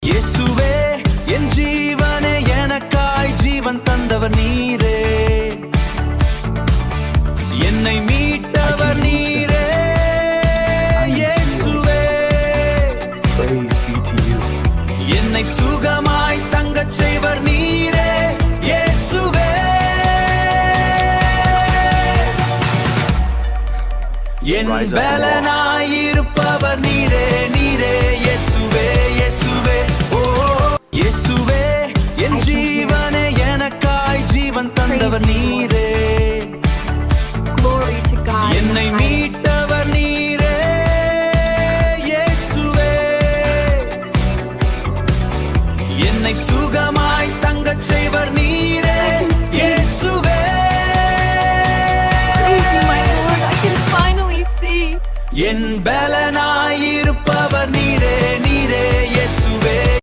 இயேசுவே என் ஜீவனே, எனக்காய் ஜீவன் தந்தவர் நீரே, என்னை மீட்டவர் நீரே. இயேசுவே, என்னை சுகமாய் தங்கச் செய்வர் நீரே. இயேசுவே, என் பலனாயிருப்பவர் நீரே, நீரே. இயேசுவே, இயேசுவே, ஓ இயேசுவே என் ஜீவனே, எனக்காய் ஜீவன் தந்தவர் நீரே, என்னை மீட்டவர் நீரே. இயேசுவே, என்னை சுகமா